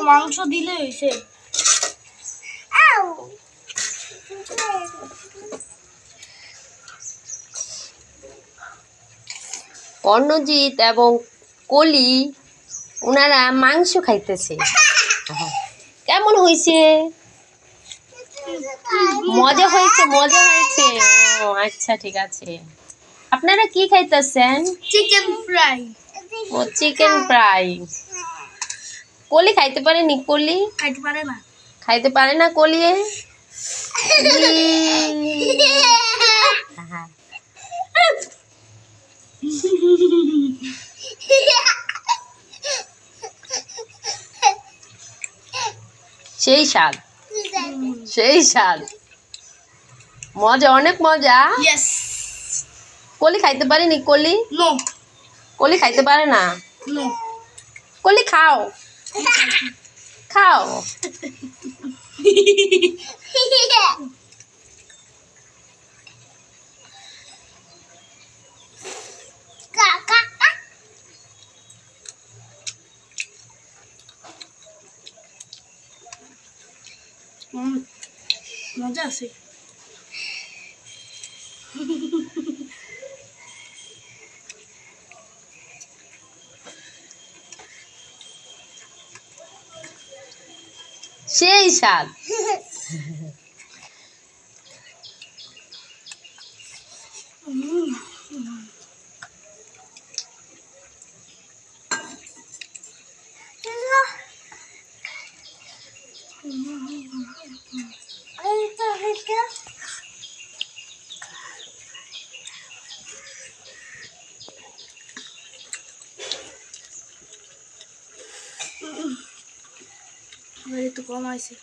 মাংস দিলে হইছে। কর্ণজিৎ এবং কলি ওনারা মাংস খাইতেছে। কেমন হয়েছে? মজা হয়েছে, মজা হয়েছে। ও আচ্ছা, ঠিক আছে। আপনারা কি খাইতেছেন? Chicken fry. ও চিকেন ফ্রাই। কলি খাইতে পারেনি? কলি খাইতে পারে না। খাইতে পারে না কলি। সেই স্বাদ, সেই স্বাদ, মজা, অনেক মজা। ইয়েস। কলি খাইতে পারেনি? কলি নো। কলি খাইতে পারে না। নো। কলি খাও, খাও। মজা আছে। সেই স্বাদ। একটু কম আছে।